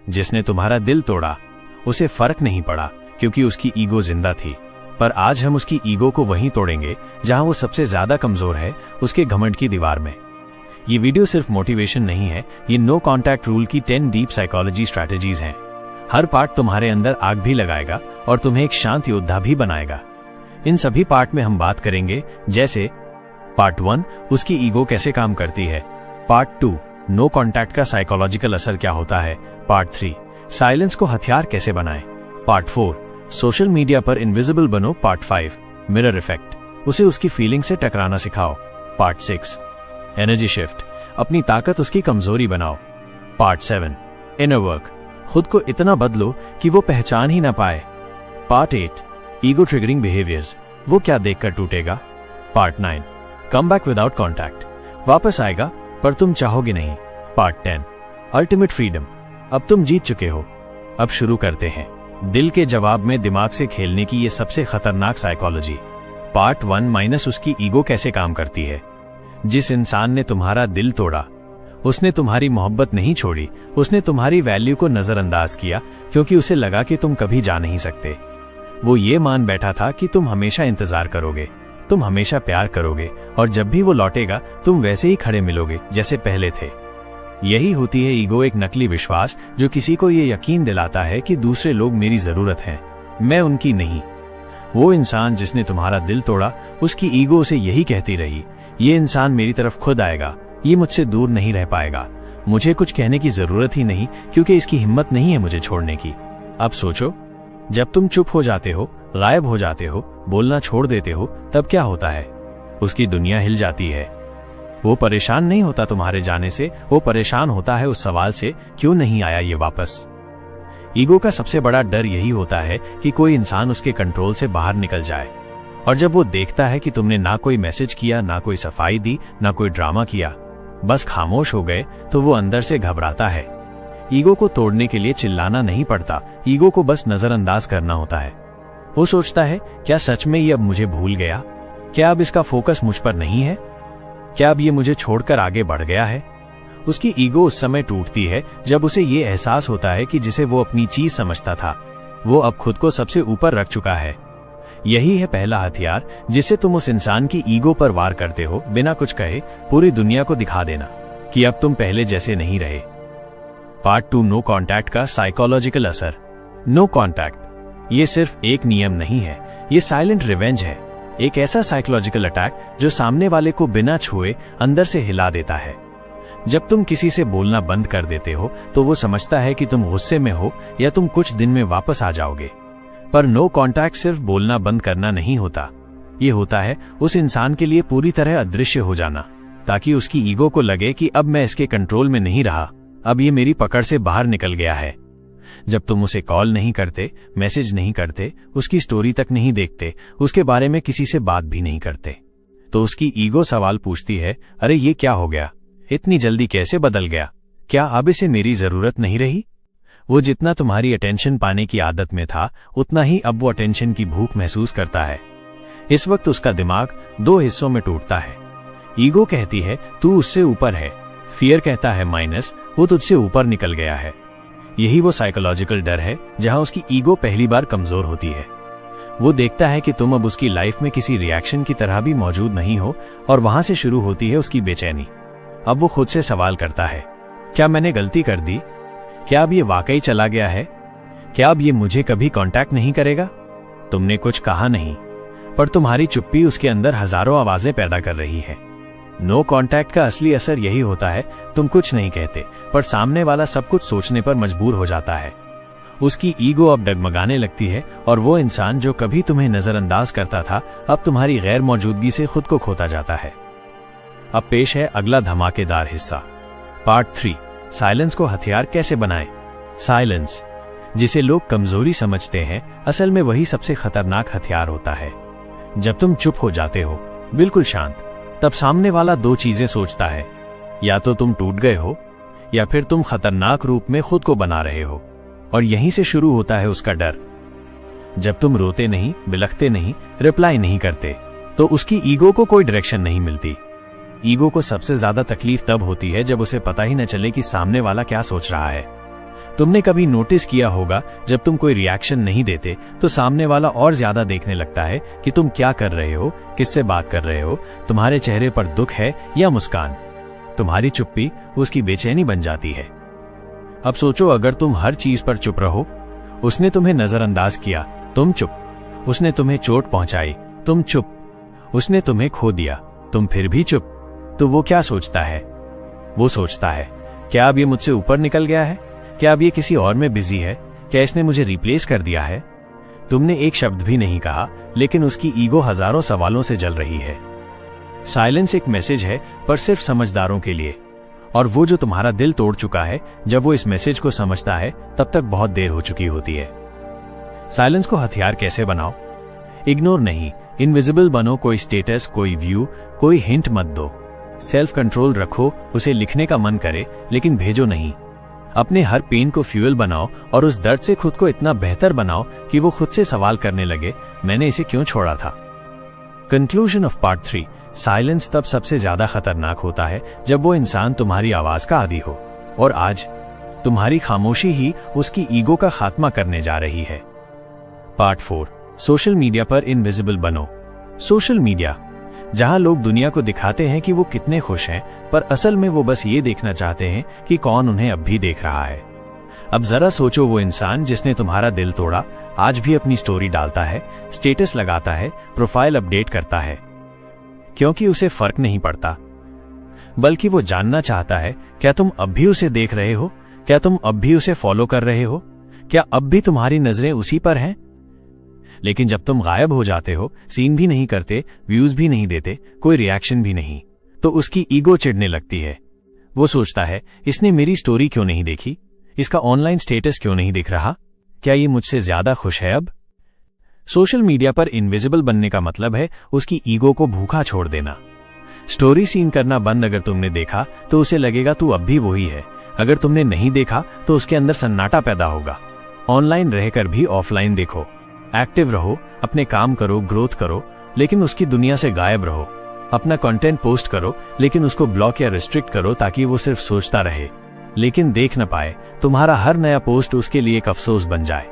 जिसने तुम्हारा दिल तोड़ा, उसे फर्क नहीं पड़ा क्योंकि उसकी ईगो जिंदा थी। पर आज हम उसकी ईगो को वहीं तोड़ेंगे जहां वो सबसे ज्यादा कमजोर है, उसके घमंड की दीवार में। ये वीडियो सिर्फ मोटिवेशन नहीं है, ये नो कॉन्टैक्ट रूल की 10 डीप साइकोलॉजी स्ट्रैटेजीज हैं। हर पार्ट तुम्हारे अंदर आग भी लगाएगा और तुम्हें एक शांत योद्धा भी बनाएगा। इन सभी पार्ट में हम बात करेंगे, जैसे पार्ट 1, उसकी ईगो कैसे काम करती है। पार्ट 2, नो कॉन्टैक्ट का साइकोलॉजिकल असर क्या होता है। पार्ट 3, साइलेंस को हथियार कैसे बनाएं। पार्ट 4, सोशल मीडिया पर इनविजिबल बनो। पार्ट 5, मिरर इफेक्ट, उसे उसकी फीलिंग से टकराना सिखाओ। पार्ट 6, एनर्जी शिफ्ट, अपनी ताकत उसकी कमजोरी बनाओ। पार्ट 7, इनर वर्क, खुद को इतना बदलो कि वो पहचान ही ना पाए। पार्ट 8, ईगो ट्रिगरिंग बिहेवियर्स, वो क्या देखकर टूटेगा। Part 9, come back without contact, वापस आएगा पर तुम चाहोगे नहीं। पार्ट 10, अल्टीमेट फ्रीडम, अब तुम जीत चुके हो। अब शुरू करते हैं दिल के जवाब में दिमाग से खेलने की ये सबसे खतरनाक साइकोलॉजी। पार्ट 1 उसकी ईगो कैसे काम करती है। जिस इंसान ने तुम्हारा दिल तोड़ा, उसने तुम्हारी मोहब्बत नहीं छोड़ी, उसने तुम्हारी वैल्यू को नजरअंदाज किया क्योंकि उसे लगा कि तुम कभी जा नहीं सकते। वो ये मान बैठा था कि तुम हमेशा इंतजार करोगे, तुम हमेशा प्यार करोगे और जब भी वो लौटेगा तुम वैसे ही खड़े मिलोगे जैसे पहले थे। यही होती है ईगो, एक नकली विश्वास जो किसी को ये यकीन दिलाता है कि दूसरे लोग मेरी जरूरत हैं, मैं उनकी नहीं। वो इंसान जिसने तुम्हारा दिल तोड़ा, उसकी ईगो उसे यही कहती रही, ये इंसान मेरी तरफ खुद आएगा, ये मुझसे दूर नहीं रह पाएगा, मुझे कुछ कहने की जरूरत ही नहीं क्योंकि इसकी हिम्मत नहीं है मुझे छोड़ने की। अब सोचो, जब तुम चुप हो जाते हो, गायब हो जाते हो, बोलना छोड़ देते हो, तब क्या होता है। उसकी दुनिया हिल जाती है। वो परेशान नहीं होता तुम्हारे जाने से, वो परेशान होता है उस सवाल से, क्यों नहीं आया ये वापस। ईगो का सबसे बड़ा डर यही होता है कि कोई इंसान उसके कंट्रोल से बाहर निकल जाए। और जब वो देखता है कि तुमने ना कोई मैसेज किया, ना कोई सफाई दी, ना कोई ड्रामा किया, बस खामोश हो गए, तो वो अंदर से घबराता है। ईगो को तोड़ने के लिए चिल्लाना नहीं पड़ता, ईगो को बस नजरअंदाज करना होता है। वो सोचता है, क्या सच में ये अब मुझे भूल गया, क्या अब इसका फोकस मुझ पर नहीं है, क्या अब ये मुझे छोड़कर आगे बढ़ गया है। उसकी ईगो उस समय टूटती है जब उसे ये एहसास होता है कि जिसे वो अपनी चीज समझता था, वो अब खुद को सबसे ऊपर रख चुका है। यही है पहला हथियार जिससे तुम उस इंसान की ईगो पर वार करते हो, बिना कुछ कहे पूरी दुनिया को दिखा देना कि अब तुम पहले जैसे नहीं रहे। पार्ट 2, नो कॉन्टैक्ट का साइकोलॉजिकल असर। नो कॉन्टैक्ट ये सिर्फ एक नियम नहीं है, ये साइलेंट रिवेंज है, एक ऐसा साइकोलॉजिकल अटैक जो सामने वाले को बिना छुए अंदर से हिला देता है। जब तुम किसी से बोलना बंद कर देते हो तो वो समझता है कि तुम गुस्से में हो या तुम कुछ दिन में वापस आ जाओगे। पर नो कॉन्टैक्ट सिर्फ बोलना बंद करना नहीं होता, ये होता है उस इंसान के लिए पूरी तरह अदृश्य हो जाना, ताकि उसकी ईगो को लगे कि अब मैं इसके कंट्रोल में नहीं रहा, अब ये मेरी पकड़ से बाहर निकल गया है। जब तुम उसे कॉल नहीं करते, मैसेज नहीं करते, उसकी स्टोरी तक नहीं देखते, उसके बारे में किसी से बात भी नहीं करते, तो उसकी ईगो सवाल पूछती है, अरे ये क्या हो गया, इतनी जल्दी कैसे बदल गया, क्या अब इसे मेरी जरूरत नहीं रही। वो जितना तुम्हारी अटेंशन पाने की आदत में था, उतना ही अब वो अटेंशन की भूख महसूस करता है। इस वक्त उसका दिमाग 2 हिस्सों में टूटता है। ईगो कहती है तू उससे ऊपर है, फियर कहता है माइनस, वो तुझसे ऊपर निकल गया है। यही वो साइकोलॉजिकल डर है जहां उसकी ईगो पहली बार कमजोर होती है। वो देखता है कि तुम अब उसकी लाइफ में किसी रिएक्शन की तरह भी मौजूद नहीं हो और वहां से शुरू होती है उसकी बेचैनी। अब वो खुद से सवाल करता है, क्या मैंने गलती कर दी, क्या अब ये वाकई चला गया है, क्या अब ये मुझे कभी कांटेक्ट नहीं करेगा। तुमने कुछ कहा नहीं, पर तुम्हारी चुप्पी उसके अंदर हजारों आवाजें पैदा कर रही है। नो कॉन्टैक्ट का असली असर यही होता है, तुम कुछ नहीं कहते पर सामने वाला सब कुछ सोचने पर मजबूर हो जाता है। उसकी ईगो अब डगमगाने लगती है और वो इंसान जो कभी तुम्हें नजरअंदाज करता था, अब तुम्हारी गैर मौजूदगी से खुद को खोता जाता है। अब पेश है अगला धमाकेदार हिस्सा, पार्ट 3, साइलेंस को हथियार कैसे बनाएं। साइलेंस, जिसे लोग कमजोरी समझते हैं, असल में वही सबसे खतरनाक हथियार होता है। जब तुम चुप हो जाते हो, बिल्कुल शांत, तब सामने वाला 2 चीजें सोचता है, या तो तुम टूट गए हो या फिर तुम खतरनाक रूप में खुद को बना रहे हो। और यहीं से शुरू होता है उसका डर। जब तुम रोते नहीं, बिलखते नहीं, रिप्लाई नहीं करते, तो उसकी ईगो को कोई डायरेक्शन नहीं मिलती। ईगो को सबसे ज्यादा तकलीफ तब होती है जब उसे पता ही न चले कि सामने वाला क्या सोच रहा है। तुमने कभी नोटिस किया होगा जब तुम कोई रिएक्शन नहीं देते तो सामने वाला और ज्यादा देखने लगता है कि तुम क्या कर रहे हो, किससे बात कर रहे हो, तुम्हारे चेहरे पर दुख है या मुस्कान। तुम्हारी चुप्पी उसकी बेचैनी बन जाती है। अब सोचो, अगर तुम हर चीज पर चुप रहो, उसने तुम्हें नजरअंदाज किया, तुम चुप, उसने तुम्हें चोट पहुंचाई, तुम चुप, उसने तुम्हें खो दिया, तुम फिर भी चुप, तो वो क्या सोचता है? वो सोचता है, क्या अब ये मुझसे ऊपर निकल गया है? क्या अब ये किसी और में बिजी है? क्या इसने मुझे रिप्लेस कर दिया है? तुमने एक शब्द भी नहीं कहा, लेकिन उसकी ईगो हजारों सवालों से जल रही है। साइलेंस एक मैसेज है, पर सिर्फ समझदारों के लिए। और वो जो तुम्हारा दिल तोड़ चुका है, जब वो इस मैसेज को समझता है तब तक बहुत देर हो चुकी होती है। साइलेंस को हथियार कैसे बनाओ? इग्नोर नहीं, इनविजिबल बनो। कोई स्टेटस, कोई व्यू, कोई हिंट मत दो। सेल्फ कंट्रोल रखो, उसे लिखने का मन करे लेकिन भेजो नहीं। अपने हर पेन को फ्यूल बनाओ और उस दर्द से खुद को इतना बेहतर बनाओ कि वो खुद से सवाल करने लगे, मैंने इसे क्यों छोड़ा था? Conclusion of part 3। साइलेंस तब सबसे ज्यादा खतरनाक होता है जब वो इंसान तुम्हारी आवाज का आदी हो, और आज तुम्हारी खामोशी ही उसकी ईगो का खात्मा करने जा रही है। पार्ट 4। सोशल मीडिया पर इनविजिबल बनो। सोशल मीडिया, जहां लोग दुनिया को दिखाते हैं कि वो कितने खुश हैं, पर असल में वो बस ये देखना चाहते हैं कि कौन उन्हें अब भी देख रहा है। अब जरा सोचो, वो इंसान जिसने तुम्हारा दिल तोड़ा आज भी अपनी स्टोरी डालता है, स्टेटस लगाता है, प्रोफाइल अपडेट करता है, क्योंकि उसे फर्क नहीं पड़ता, बल्कि वो जानना चाहता है, क्या तुम अब भी उसे देख रहे हो? क्या तुम अब भी उसे फॉलो कर रहे हो? क्या अब भी तुम्हारी नजरें उसी पर हैं? लेकिन जब तुम गायब हो जाते हो, सीन भी नहीं करते, व्यूज भी नहीं देते, कोई रिएक्शन भी नहीं, तो उसकी ईगो चिढ़ने लगती है। वो सोचता है, इसने मेरी स्टोरी क्यों नहीं देखी? इसका ऑनलाइन स्टेटस क्यों नहीं दिख रहा? क्या ये मुझसे ज्यादा खुश है अब? सोशल मीडिया पर इनविजिबल बनने का मतलब है उसकी ईगो को भूखा छोड़ देना। स्टोरी सीन करना बंद अगर तुमने देखा तो उसे लगेगा तू अब भी वही है। अगर तुमने नहीं देखा तो उसके अंदर सन्नाटा पैदा होगा। ऑनलाइन रहकर भी ऑफलाइन देखो, एक्टिव रहो, अपने काम करो, ग्रोथ करो, लेकिन उसकी दुनिया से गायब रहो। अपना कंटेंट पोस्ट करो, लेकिन उसको ब्लॉक या रिस्ट्रिक्ट करो ताकि वो सिर्फ सोचता रहे, लेकिन देख न पाए। तुम्हारा हर नया पोस्ट उसके लिए एक अफसोस बन जाए।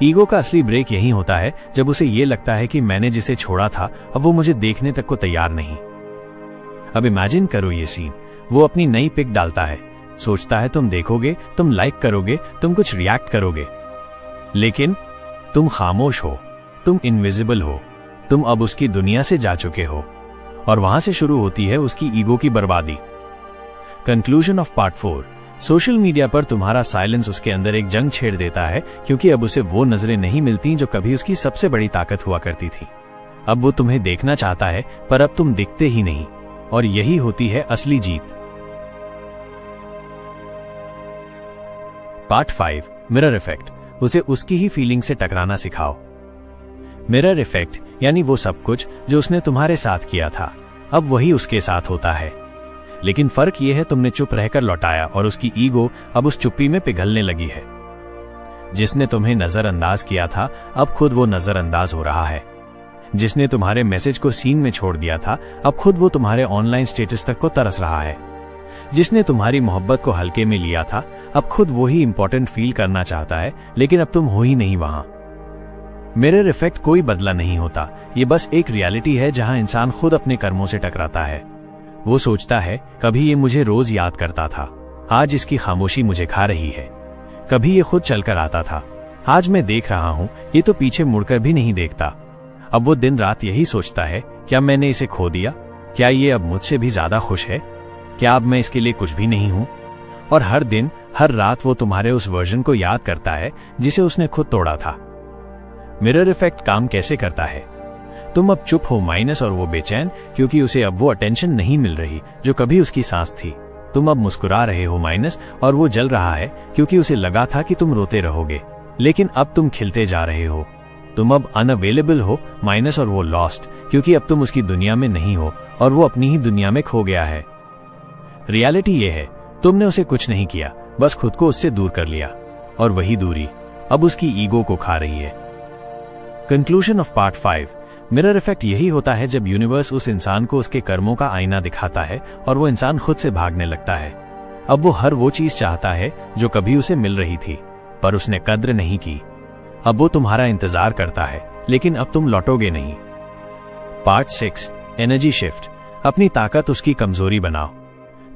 ईगो का असली ब्रेक यही होता है जब उसे ये लगता है कि मैंने जिसे छोड़ा था अब वो मुझे देखने तक को तैयार नहीं। अब इमेजिन करो ये सीन, वो अपनी नई पिक डालता है, सोचता है तुम देखोगे, तुम लाइक करोगे, तुम कुछ रिएक्ट करोगे, लेकिन तुम खामोश हो, तुम इनविजिबल हो, तुम अब उसकी दुनिया से जा चुके हो, और वहां से शुरू होती है उसकी ईगो की बर्बादी। Conclusion of part 4। Social media पर तुम्हारा साइलेंस उसके अंदर एक जंग छेड़ देता है, क्योंकि अब उसे वो नजरें नहीं मिलती जो कभी उसकी सबसे बड़ी ताकत हुआ करती थी। अब वो तुम्हें देखना चाहता है, पर अब तुम दिखते ही नहीं, और यही होती है असली जीत। पार्ट 5। Mirror effect. उसे उसकी ही फीलिंग से टकराना सिखाओ। मिरर इफेक्ट यानी वो सब कुछ जो उसने तुम्हारे साथ किया था, अब वही उसके साथ होता है, लेकिन फर्क यह है तुमने चुप रहकर लौटाया और उसकी ईगो अब उस चुप्पी में पिघलने लगी है। जिसने तुम्हें नजरअंदाज किया था अब खुद वो नजरअंदाज हो रहा है। जिसने तुम्हारे मैसेज को सीन में छोड़ दिया था अब खुद वो तुम्हारे ऑनलाइन स्टेटस तक को तरस रहा है। जिसने तुम्हारी मोहब्बत को हल्के में लिया था अब खुद वो ही इंपॉर्टेंट फील करना चाहता है, लेकिन अब तुम हो ही नहीं वहां। मिरर इफेक्ट कोई बदला नहीं होता, ये बस एक रियलिटी है जहां इंसान खुद अपने कर्मों से टकराता है। वो सोचता है, कभी ये मुझे रोज याद करता था, आज इसकी खामोशी मुझे खा रही है। कभी ये खुद चलकर आता था, आज मैं देख रहा हूं, ये तो पीछे मुड़कर भी नहीं देखता। अब वो दिन रात यही सोचता है, क्या मैंने इसे खो दिया? क्या ये अब मुझसे भी ज्यादा खुश है? क्या अब मैं इसके लिए कुछ भी नहीं हूं? और हर दिन हर रात वो तुम्हारे उस वर्जन को याद करता है जिसे उसने खुद तोड़ा था। मिरर इफेक्ट काम कैसे करता है? तुम अब चुप हो माइनस, और वो बेचैन क्योंकि उसे अब वो अटेंशन नहीं मिल रही जो कभी उसकी सांस थी। तुम अब मुस्कुरा रहे हो माइनस, और वो जल रहा है क्योंकि उसे लगा था कि तुम रोते रहोगे, लेकिन अब तुम खिलते जा रहे हो। तुम अब अनअवेलेबल हो माइनस, और वो लॉस्ट क्योंकि अब तुम उसकी दुनिया में नहीं हो और वो अपनी ही दुनिया में खो गया है। रियलिटी ये है, तुमने उसे कुछ नहीं किया, बस खुद को उससे दूर कर लिया, और वही दूरी अब उसकी ईगो को खा रही है। Conclusion of part 5। Mirror effect यही होता है जब यूनिवर्स उस इंसान को उसके कर्मों का आईना दिखाता है और वो इंसान खुद से भागने लगता है। अब वो हर वो चीज चाहता है जो कभी उसे मिल रही थी पर उसने कद्र नहीं की। अब वो तुम्हारा इंतजार करता है लेकिन अब तुम लौटोगे नहीं। Part 6 energy shift. अपनी ताकत उसकी कमजोरी बनाओ।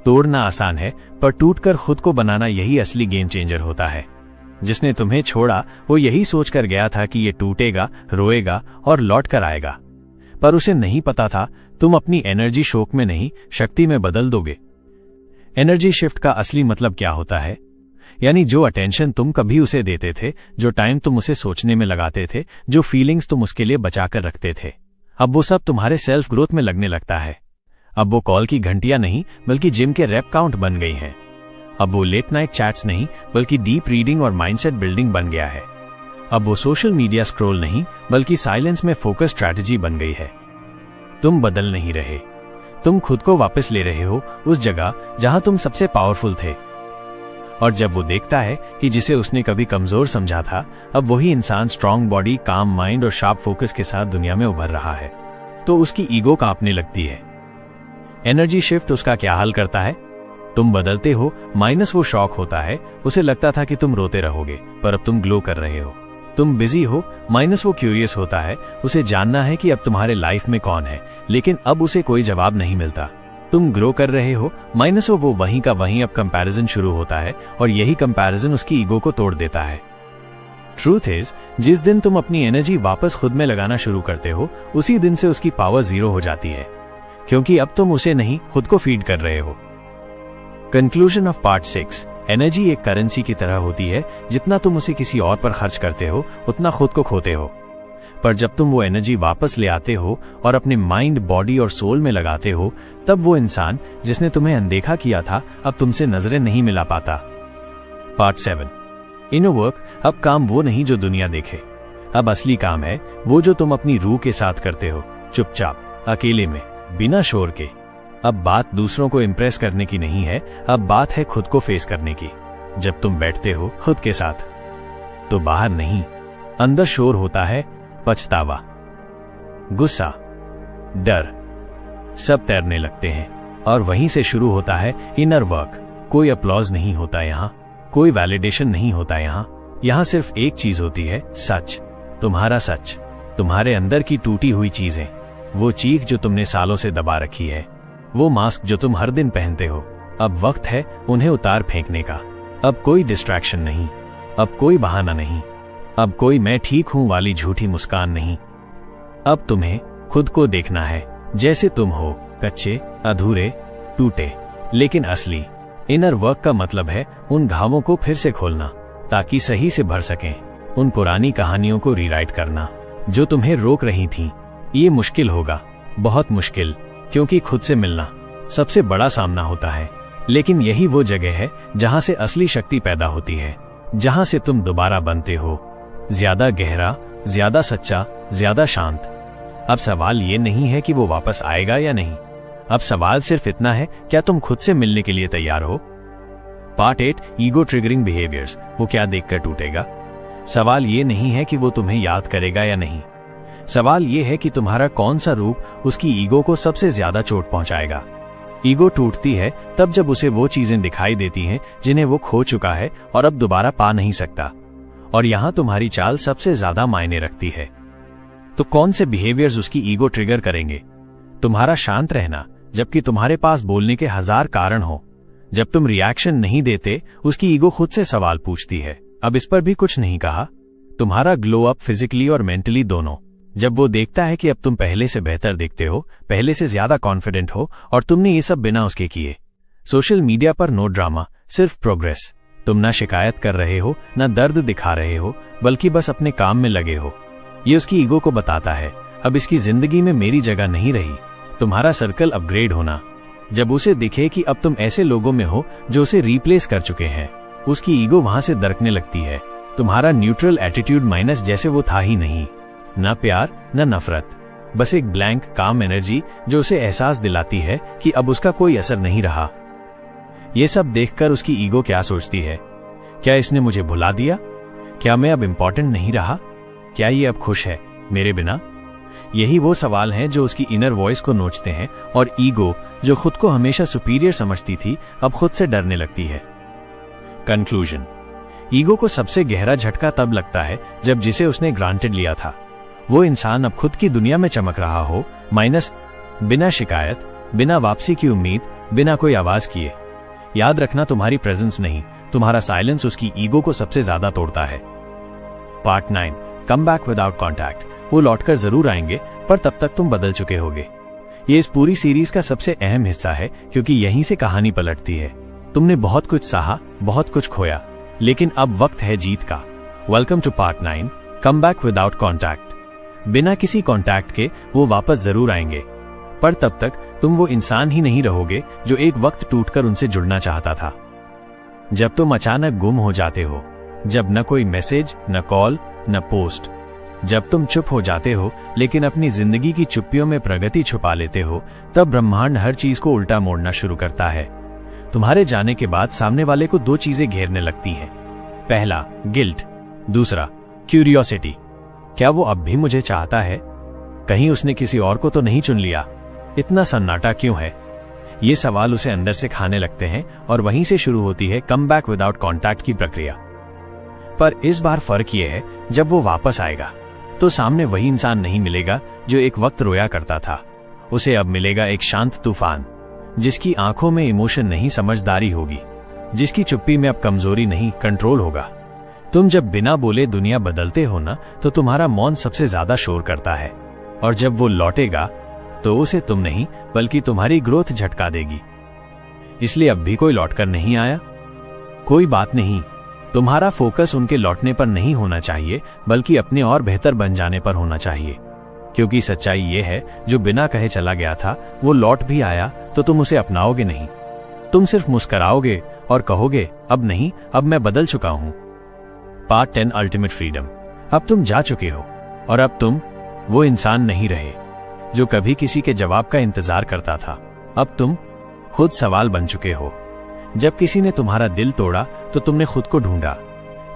तोड़ना आसान है पर टूटकर खुद को बनाना यही असली गेम चेंजर होता है। जिसने तुम्हें छोड़ा वो यही सोचकर गया था कि ये टूटेगा, रोएगा और लौट कर आएगा, पर उसे नहीं पता था तुम अपनी एनर्जी शोक में नहीं शक्ति में बदल दोगे। एनर्जी शिफ्ट का असली मतलब क्या होता है? यानी जो अटेंशन तुम कभी उसे देते थे, जो टाइम तुम उसे सोचने में लगाते थे, जो फीलिंग्स तुम उसके लिए बचाकर रखते थे, अब वो सब तुम्हारे सेल्फ ग्रोथ में लगने लगता है। अब वो कॉल की घंटियां नहीं बल्कि जिम के रैप काउंट बन गई हैं। अब वो लेट नाइट चैट्स नहीं बल्कि डीप रीडिंग और माइंडसेट बिल्डिंग बन गया है। अब वो सोशल मीडिया स्क्रॉल नहीं बल्कि साइलेंस में फोकस स्ट्रैटेजी बन गई है। तुम बदल नहीं रहे, तुम खुद को वापस ले रहे हो उस जगह जहां तुम सबसे पावरफुल थे। और जब वो देखता है कि जिसे उसने कभी कमजोर समझा था, अब वही इंसान स्ट्रांग बॉडी, काम माइंड और शार्प फोकस के साथ दुनिया में उभर रहा है, तो उसकी ईगो कांपने लगती है। एनर्जी शिफ्ट उसका क्या हाल करता है? तुम बदलते हो माइनस वो शॉक होता है, उसे लगता था कि तुम रोते रहोगे पर अब तुम ग्लो कर रहे हो। तुम बिजी हो माइनस वो क्यूरियस होता है, उसे जानना है कि अब तुम्हारे लाइफ में कौन है, लेकिन अब उसे कोई जवाब नहीं मिलता। तुम ग्रो कर रहे हो माइनस वो वहीं का वहीं अब कंपैरिजन शुरू होता है और यही कंपैरिजन उसकी ईगो को तोड़ देता है। ट्रूथ इज, जिस दिन तुम अपनी एनर्जी वापस खुद में लगाना शुरू करते हो उसी दिन से उसकी पावर 0 हो जाती है, क्योंकि अब तुम उसे नहीं खुद को फीड कर रहे हो। Conclusion of part 6। एनर्जी एक करेंसी की तरह होती है, जितना तुम उसे किसी और पर खर्च करते हो उतना खुद को खोते हो। पर जब तुम वो एनर्जी वापस ले आते हो और अपने माइंड, बॉडी और सोल में लगाते हो, तब वो इंसान जिसने तुम्हें अनदेखा किया था अब तुमसे नजरें नहीं मिला पाता। Part 7 inner work. अब काम वो नहीं जो दुनिया देखे, अब असली काम है वो जो तुम अपनी रूह के साथ करते हो, चुपचाप, अकेले में, बिना शोर के। अब बात दूसरों को इम्प्रेस करने की नहीं है, अब बात है खुद को फेस करने की। जब तुम बैठते हो खुद के साथ तो बाहर नहीं, अंदर शोर होता है, पछतावा, गुस्सा, डर, सब तैरने लगते हैं और वहीं से शुरू होता है इनर वर्क। कोई अपलॉज नहीं होता यहाँ, कोई वैलिडेशन नहीं होता यहाँ सिर्फ एक चीज होती है, सच, तुम्हारा सच, तुम्हारे अंदर की टूटी हुई चीजें, वो चीख जो तुमने सालों से दबा रखी है, वो मास्क जो तुम हर दिन पहनते हो। अब वक्त है उन्हें उतार फेंकने का। अब कोई डिस्ट्रैक्शन नहीं, अब कोई बहाना नहीं, अब कोई मैं ठीक हूं वाली झूठी मुस्कान नहीं। अब तुम्हें खुद को देखना है जैसे तुम हो, कच्चे, अधूरे, टूटे, लेकिन असली। इनर वर्क का मतलब है उन घावों को फिर से खोलना ताकि सही से भर सकें, उन पुरानी कहानियों को रीराइट करना जो तुम्हें रोक रही थीं। ये मुश्किल होगा, बहुत मुश्किल, क्योंकि खुद से मिलना सबसे बड़ा सामना होता है, लेकिन यही वो जगह है जहां से असली शक्ति पैदा होती है, जहां से तुम दोबारा बनते हो, ज्यादा गहरा, ज्यादा सच्चा, ज्यादा शांत। अब सवाल ये नहीं है कि वो वापस आएगा या नहीं, अब सवाल सिर्फ इतना है, क्या तुम खुद से मिलने के लिए तैयार हो? Part 8 ego triggering behaviours. वो क्या देखकर टूटेगा? सवाल ये नहीं है कि वो तुम्हें याद करेगा या नहीं, सवाल ये है कि तुम्हारा कौन सा रूप उसकी ईगो को सबसे ज्यादा चोट पहुंचाएगा। ईगो टूटती है तब जब उसे वो चीजें दिखाई देती हैं जिन्हें वो खो चुका है और अब दोबारा पा नहीं सकता, और यहां तुम्हारी चाल सबसे ज्यादा मायने रखती है। तो कौन से बिहेवियर्स उसकी ईगो ट्रिगर करेंगे? तुम्हारा शांत रहना जबकि तुम्हारे पास बोलने के 1000 कारण हो। जब तुम रिएक्शन नहीं देते उसकी ईगो खुद से सवाल पूछती है, अब इस पर भी कुछ नहीं कहा। तुम्हारा ग्लो अप फिजिकली और मेंटली दोनों। जब वो देखता है कि अब तुम पहले से बेहतर दिखते हो, पहले से ज्यादा कॉन्फिडेंट हो और तुमने ये सब बिना उसके किए। सोशल मीडिया पर नो ड्रामा, सिर्फ प्रोग्रेस। तुम ना शिकायत कर रहे हो, ना दर्द दिखा रहे हो, बल्कि बस अपने काम में लगे हो। ये उसकी ईगो को बताता है, अब इसकी जिंदगी में मेरी जगह नहीं रही। तुम्हारा सर्कल अपग्रेड होना। जब उसे दिखे कि अब तुम ऐसे लोगों में हो जो उसे रिप्लेस कर चुके हैं, उसकी ईगो वहां से दरकने लगती है। तुम्हारा न्यूट्रल एटीट्यूड माइनस जैसे वो था ही नहीं, ना प्यार ना नफरत, बस एक ब्लैंक काम एनर्जी जो उसे एहसास दिलाती है कि अब उसका कोई असर नहीं रहा। ये सब देखकर उसकी ईगो क्या सोचती है? क्या इसने मुझे भुला दिया? क्या मैं अब इंपॉर्टेंट नहीं रहा? क्या ये अब खुश है मेरे बिना? यही वो सवाल हैं जो उसकी इनर वॉइस को नोचते हैं, और ईगो जो खुद को हमेशा सुपीरियर समझती थी अब खुद से डरने लगती है। कंक्लूजन। ईगो को सबसे गहरा झटका तब लगता है जब जिसे उसने ग्रांटेड लिया था वो इंसान अब खुद की दुनिया में चमक रहा हो, माइनस बिना शिकायत, बिना वापसी की उम्मीद, बिना कोई आवाज किए। याद रखना, तुम्हारी प्रेजेंस नहीं, तुम्हारा साइलेंस उसकी ईगो को सबसे ज्यादा तोड़ता है। Part 9, come back without contact. वो लौटकर जरूर आएंगे, पर तब तक तुम बदल चुके होगे। ये इस पूरी सीरीज का सबसे अहम हिस्सा है, क्योंकि यहीं से कहानी पलटती है। तुमने बहुत कुछ सहा, बहुत कुछ खोया, लेकिन अब वक्त है जीत का। Welcome to part 9, come back without contact. बिना किसी कॉन्टैक्ट के वो वापस जरूर आएंगे, पर तब तक तुम वो इंसान ही नहीं रहोगे जो एक वक्त टूटकर उनसे जुड़ना चाहता था। जब तुम अचानक गुम हो जाते हो, जब न कोई मैसेज, न कॉल, न पोस्ट, जब तुम चुप हो जाते हो लेकिन अपनी जिंदगी की चुप्पियों में प्रगति छुपा लेते हो, तब ब्रह्मांड हर चीज को उल्टा मोड़ना शुरू करता है। तुम्हारे जाने के बाद सामने वाले को दो चीजें घेरने लगती हैं। पहला, गिल्ट। दूसरा, क्यूरियोसिटी। क्या वो अब भी मुझे चाहता है? कहीं उसने किसी और को तो नहीं चुन लिया? इतना सन्नाटा क्यों है? ये सवाल उसे अंदर से खाने लगते हैं, और वहीं से शुरू होती है कम बैक विदाउट कॉन्टैक्ट की प्रक्रिया। पर इस बार फर्क ये है, जब वो वापस आएगा तो सामने वही इंसान नहीं मिलेगा जो एक वक्त रोया करता था। उसे अब मिलेगा एक शांत तूफान, जिसकी आंखों में इमोशन नहीं समझदारी होगी, जिसकी चुप्पी में अब कमजोरी नहीं कंट्रोल होगा। तुम जब बिना बोले दुनिया बदलते हो ना, तो तुम्हारा मौन सबसे ज्यादा शोर करता है, और जब वो लौटेगा तो उसे तुम नहीं बल्कि तुम्हारी ग्रोथ झटका देगी। इसलिए अब भी कोई लौटकर नहीं आया? कोई बात नहीं, तुम्हारा फोकस उनके लौटने पर नहीं होना चाहिए, बल्कि अपने और बेहतर बन जाने पर होना चाहिए। क्योंकि सच्चाई ये है, जो बिना कहे चला गया था वो लौट भी आया तो तुम उसे अपनाओगे नहीं। तुम सिर्फ मुस्कुराओगे और कहोगे, अब नहीं, अब मैं बदल चुका हूं। Part 10, ultimate freedom. अब तुम जा चुके हो, और अब तुम वो इंसान नहीं रहे जो कभी किसी के जवाब का इंतजार करता था। अब तुम खुद सवाल बन चुके हो। जब किसी ने तुम्हारा दिल तोड़ा तो तुमने खुद को ढूंढा।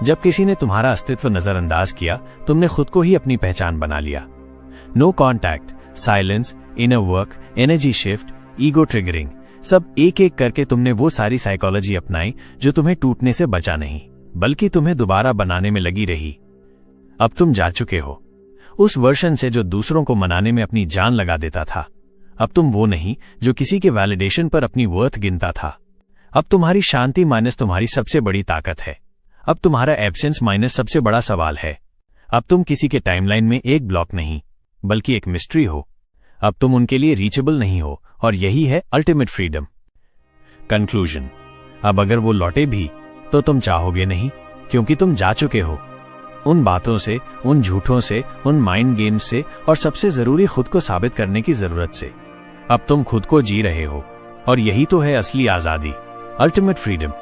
जब किसी ने तुम्हारा अस्तित्व नजरअंदाज किया, तुमने खुद को ही अपनी पहचान बना लिया। No contact, silence, inner work, energy shift, ego triggering, सब एक एक करके तुमने वो सारी साइकोलॉजी अपनाई जो तुम्हें टूटने से बचा नहीं, बल्कि तुम्हें दोबारा बनाने में लगी रही। अब तुम जा चुके हो उस वर्शन से जो दूसरों को मनाने में अपनी जान लगा देता था। अब तुम वो नहीं जो किसी के वैलिडेशन पर अपनी वर्थ गिनता था। अब तुम्हारी शांति माइनस तुम्हारी सबसे बड़ी ताकत है। अब तुम्हारा एब्सेंस माइनस सबसे बड़ा सवाल है। अब तुम किसी के टाइमलाइन में एक ब्लॉक नहीं, बल्कि एक मिस्ट्री हो। अब तुम उनके लिए रीचेबल नहीं हो, और यही है अल्टीमेट फ्रीडम। कंक्लूजन। अब अगर वो लौटे भी तो तुम चाहोगे नहीं, क्योंकि तुम जा चुके हो उन बातों से, उन झूठों से, उन माइंड गेम्स से, और सबसे जरूरी खुद को साबित करने की जरूरत से। अब तुम खुद को जी रहे हो, और यही तो है असली आजादी, अल्टीमेट फ्रीडम।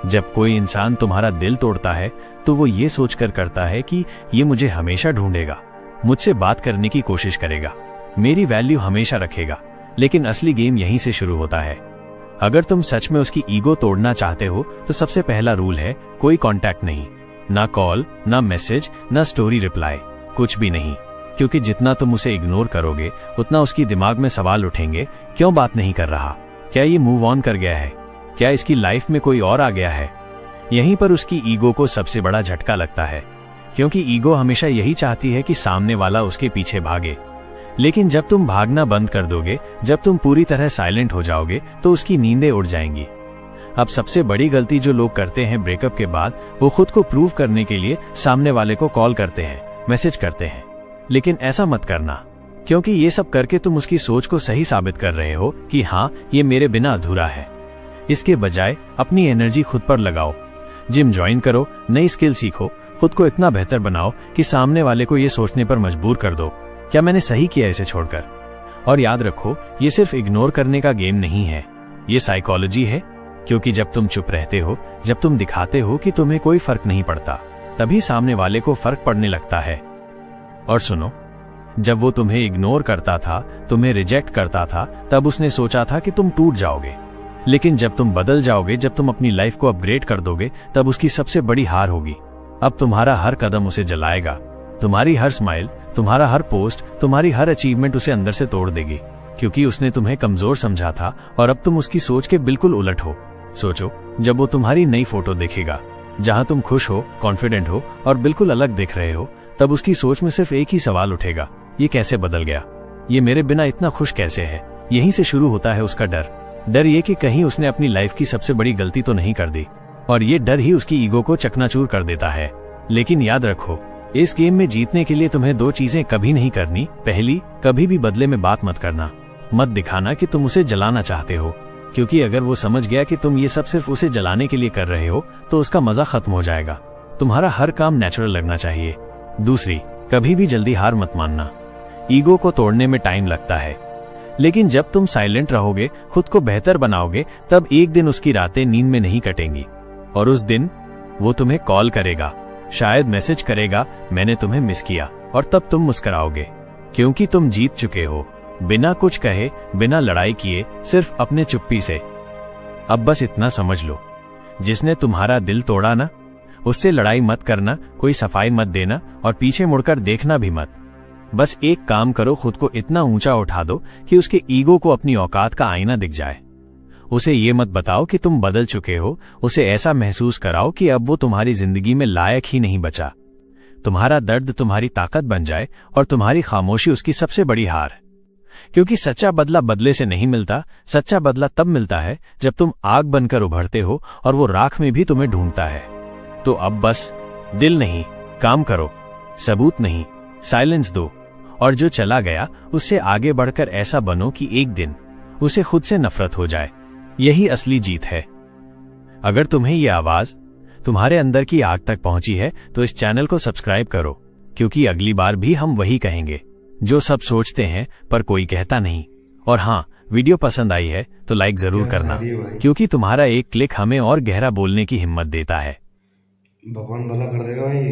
जब कोई इंसान तुम्हारा दिल तोड़ता है तो वो ये सोचकर करता है कि ये मुझे हमेशा ढूंढेगा, मुझसे बात करने की कोशिश करेगा, मेरी वैल्यू हमेशा रखेगा। लेकिन असली गेम यहीं से शुरू होता है। अगर तुम सच में उसकी ईगो तोड़ना चाहते हो तो सबसे पहला रूल है कोई कांटेक्ट नहीं, ना कॉल, ना मैसेज, ना स्टोरी रिप्लाई, कुछ भी नहीं। क्योंकि जितना तुम उसे इग्नोर करोगे उतना उसकी दिमाग में सवाल उठेंगे, क्यों बात नहीं कर रहा? क्या ये मूव ऑन कर गया है? क्या इसकी लाइफ में कोई और आ गया है? यहीं पर उसकी ईगो को सबसे बड़ा झटका लगता है, क्योंकि ईगो हमेशा यही चाहती है कि सामने वाला उसके पीछे भागे। लेकिन जब तुम भागना बंद कर दोगे, जब तुम पूरी तरह साइलेंट हो जाओगे, तो उसकी नींदें उड़ जाएंगी। अब सबसे बड़ी गलती जो लोग करते हैं ब्रेकअप के बाद, वो खुद को प्रूव करने के लिए सामने वाले को कॉल करते हैं, मैसेज करते हैं। लेकिन ऐसा मत करना, क्योंकि ये सब करके तुम उसकी सोच को सही साबित कर रहे हो कि हाँ, ये मेरे बिना अधूरा है। इसके बजाय अपनी एनर्जी खुद पर लगाओ, जिम ज्वाइन करो, नई स्किल सीखो, खुद को इतना बेहतर बनाओ कि सामने वाले को ये सोचने पर मजबूर कर दो, क्या मैंने सही किया इसे छोड़कर। और याद रखो, ये सिर्फ इग्नोर करने का गेम नहीं है, ये साइकोलॉजी है। क्योंकि जब तुम चुप रहते हो, जब तुम दिखाते हो कि तुम्हें कोई फर्क नहीं पड़ता, तभी सामने वाले को फर्क पड़ने लगता है। और सुनो, जब वो तुम्हें इग्नोर करता था, तुम्हें रिजेक्ट करता था, तब उसने सोचा था कि तुम टूट जाओगे। लेकिन जब तुम बदल जाओगे, जब तुम अपनी लाइफ को अपग्रेड कर दोगे, तब उसकी सबसे बड़ी हार होगी। अब तुम्हारा हर कदम उसे जलाएगा, तुम्हारी हर स्माइल, तुम्हारा हर पोस्ट, तुम्हारी हर अचीवमेंट उसे अंदर से तोड़ देगी, क्योंकि उसने तुम्हें कमजोर समझा था और अब तुम उसकी सोच के बिल्कुल उलट हो। सोचो, जब वो तुम्हारी नई फोटो देखेगा जहां तुम खुश हो, कॉन्फिडेंट हो और बिल्कुल अलग दिख रहे हो, तब उसकी सोच में सिर्फ एक ही सवाल उठेगा, ये कैसे बदल गया, ये मेरे बिना इतना खुश कैसे है। यहीं से शुरू होता है उसका डर ये कि कहीं उसने अपनी लाइफ की सबसे बड़ी गलती तो नहीं कर दी, और ये डर ही उसकी ईगो को चकनाचूर कर देता है। लेकिन याद रखो, इस गेम में जीतने के लिए तुम्हें दो चीजें कभी नहीं करनी। पहली, कभी भी बदले में बात मत करना, मत दिखाना कि तुम उसे जलाना चाहते हो, क्योंकि अगर वो समझ गया कि तुम ये सब सिर्फ उसे जलाने के लिए कर रहे हो तो उसका मजा खत्म हो जाएगा। तुम्हारा हर काम नेचुरल लगना चाहिए। दूसरी, कभी भी जल्दी हार मत मानना। ईगो को तोड़ने में टाइम लगता है, लेकिन जब तुम साइलेंट रहोगे, खुद को बेहतर बनाओगे, तब एक दिन उसकी रातें नींद में नहीं कटेंगी। और उस दिन वो तुम्हें कॉल करेगा, शायद मैसेज करेगा, मैंने तुम्हें मिस किया, और तब तुम मुस्कुराओगे, क्योंकि तुम जीत चुके हो, बिना कुछ कहे, बिना लड़ाई किए, सिर्फ अपने चुप्पी से। अब बस इतना समझ लो, जिसने तुम्हारा दिल तोड़ा ना, उससे लड़ाई मत करना, कोई सफाई मत देना और पीछे मुड़कर देखना भी मत। बस एक काम करो, खुद को इतना ऊंचा उठा दो कि उसके ईगो को अपनी औकात का आईना दिख जाए। उसे ये मत बताओ कि तुम बदल चुके हो, उसे ऐसा महसूस कराओ कि अब वो तुम्हारी जिंदगी में लायक ही नहीं बचा। तुम्हारा दर्द तुम्हारी ताकत बन जाए और तुम्हारी खामोशी उसकी सबसे बड़ी हार। क्योंकि सच्चा बदला बदले से नहीं मिलता, सच्चा बदला तब मिलता है जब तुम आग बनकर उभरते हो और वो राख में भी तुम्हें ढूंढता है। तो अब बस दिल नहीं, काम करो, सबूत नहीं, साइलेंस दो, और जो चला गया उससे आगे बढ़कर ऐसा बनो कि एक दिन उसे खुद से नफरत हो जाए। यही असली जीत है। अगर तुम्हें ये आवाज तुम्हारे अंदर की आग तक पहुंची है तो इस चैनल को सब्सक्राइब करो, क्योंकि अगली बार भी हम वही कहेंगे जो सब सोचते हैं पर कोई कहता नहीं। और हाँ, वीडियो पसंद आई है तो लाइक जरूर करना, क्योंकि तुम्हारा एक क्लिक हमें और गहरा बोलने की हिम्मत देता है। भगवान भला कर देगा भाई।